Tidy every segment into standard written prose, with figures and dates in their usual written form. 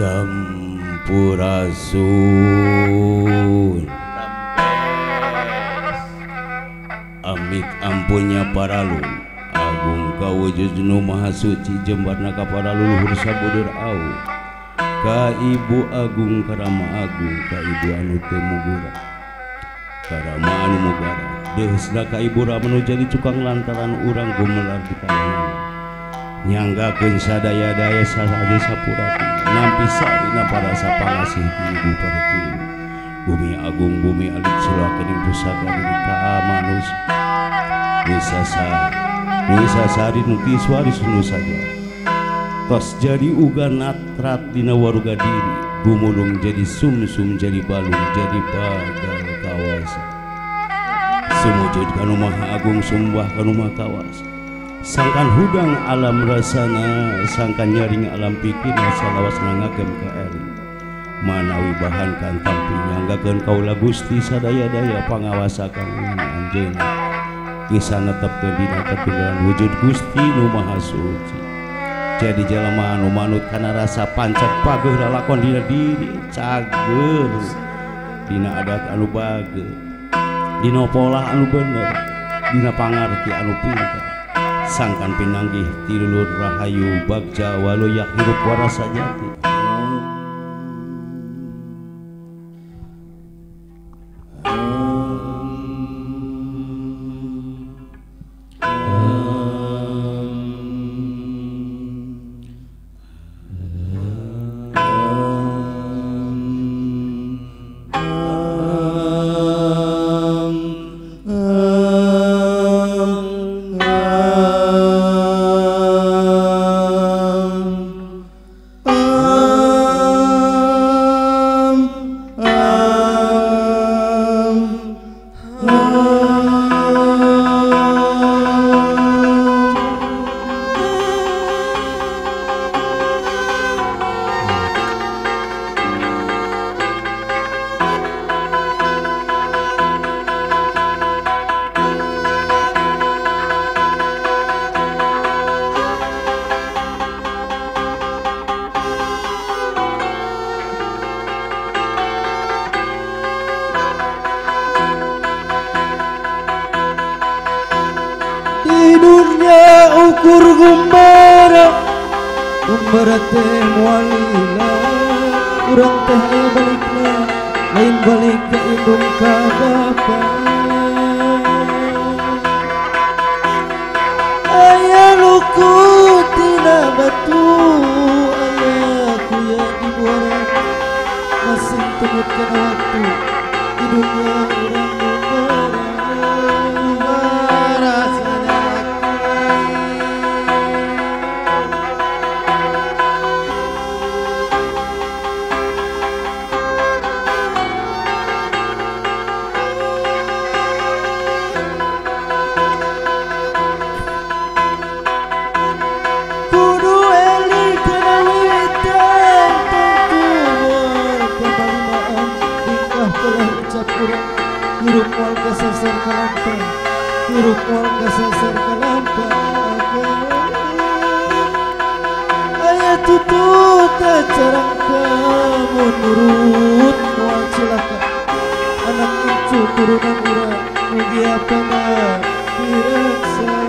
Sampurasun. Amit ampunnya paralun agung kawujud nu maha suci jembarna ka para leluhur sabudur au ka ibu agung karama agung ka ibu anu teu mugura karama anu mugara deusna ka ibu ramanu jadi cukang lantaran urang gumelar di kalangan nyanggakeun sadaya-daya sasade sapurati nampi sarina para sapangasih ibu parti bumi agung bumi alit surakeun pusaka di ka manusia Nusa Sari nuti suari sunu saja tos jadi uga natrat dina waruga diri bumulung jadi sumsum jadi balung jadi bagal kawasa sumujud kanu maha agung sumbah kanu maha kawasa sangkan hudang alam rasana sangkan nyaring alam pikirna salawas ngagem ka eri manawi bahan kan tampi nyanggakeun kaula Gusti sadaya-daya pangawasa kang anjeunna bisa netepkeun dina ketunggalan wujud Gusti nu maha suci jadi jelema anu manut kana rasa pancet pageuh lalakon dina diri cager dina adat anu bageur dina pola anu bener dina pangarti anu pinter sangkan pinanggih ti lulur rahayu bagja waloyak hirup warasa jati ukur gumbara teh mualila urang teh aya balikna lain balik ke indung ka bapa. Aya luku tina batu, aya kuya di muara, masing temutkan waktu hidupnya orang hirup wal kesasar kalampang, hirup wal kesasar kalampang. Ayah tutut acarang kamu nurut wal cilaka, anak incu turunan ura mugi apa na diraksa.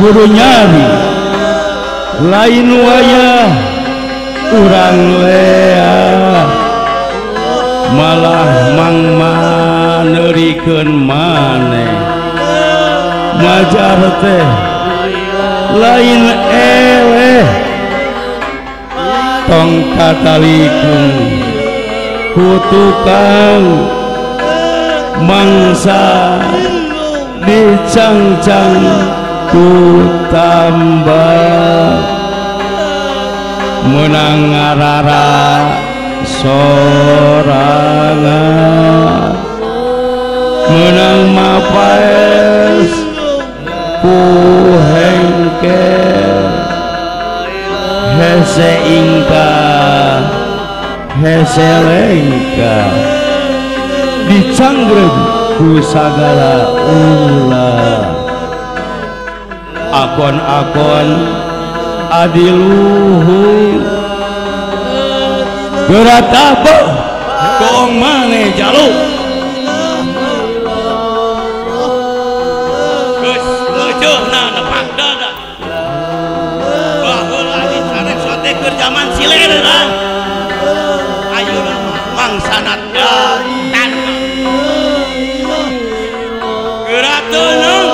kudu nyari lain wayah urang lea malah mangmanerikeun maneh majar teh lain eleh tong katalikeun ku tukang mangsa dicang-cang ku tambah menang ngarara sorangan menang mapaes ku hengkel hese ingka hese lengka dicanggreg ku sagala ulah akon-akon adiluhur gerak apa kong mane jaluk geus ngeujeuna nepak dada baheula lagi sareng sote keur zaman silereuh ayeuna mangsana dan gerak teuneng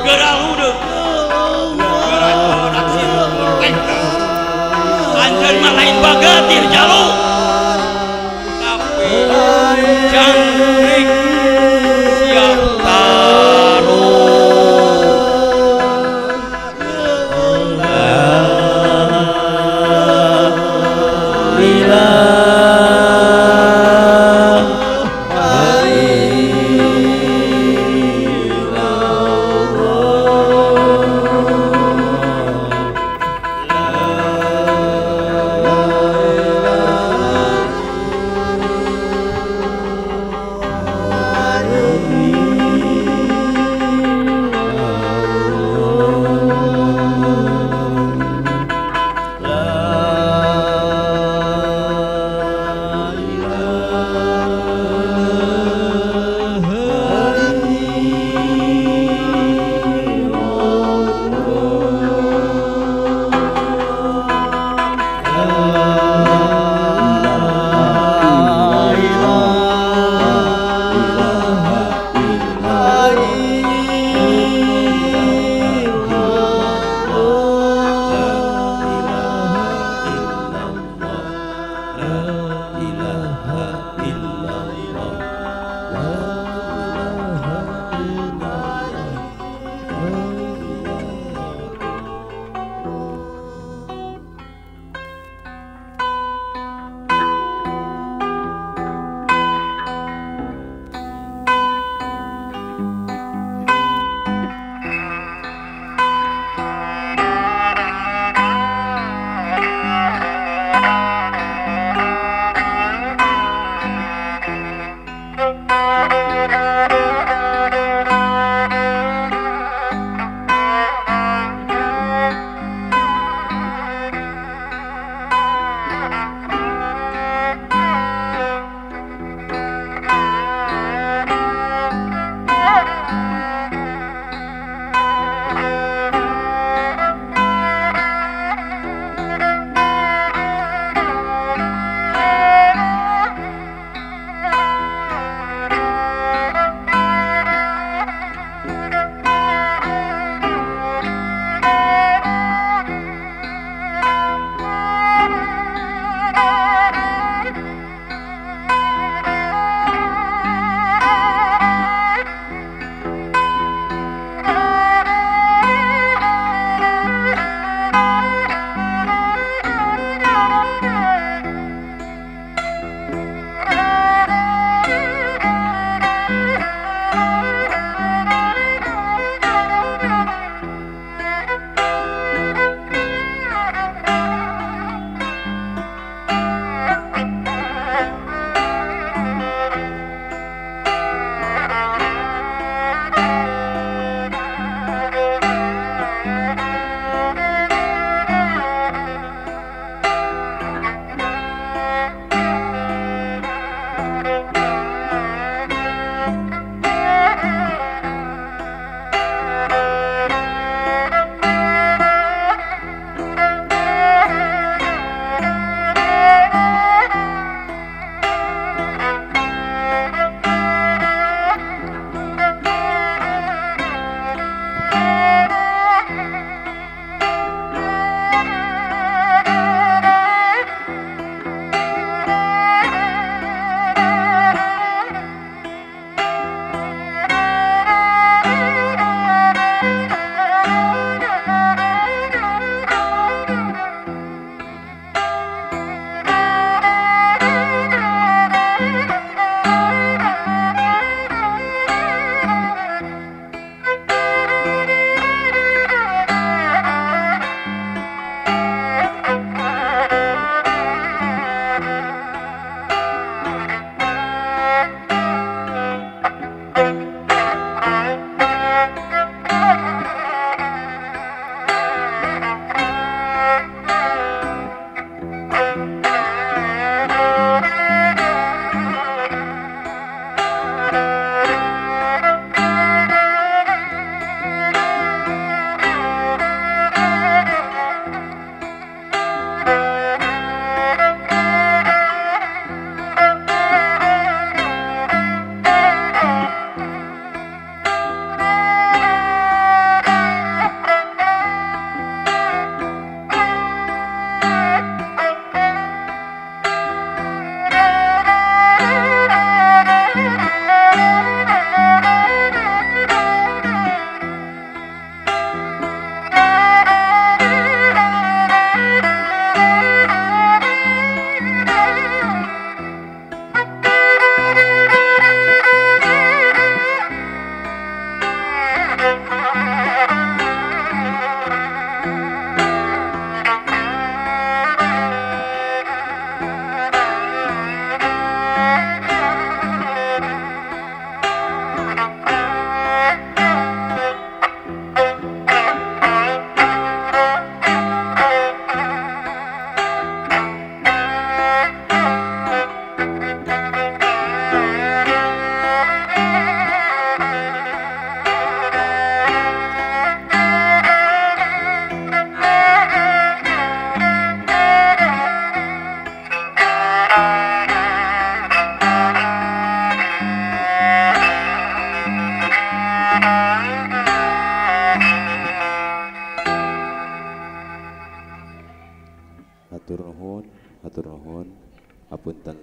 gerak ludeuh gerak horak sieu anjeun mah lain bagatir jaluk tapi jangkrik siap taruh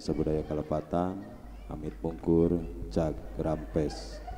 Bangsa Budaya Kalepatan, Amit Pungkur, Jag Rampes.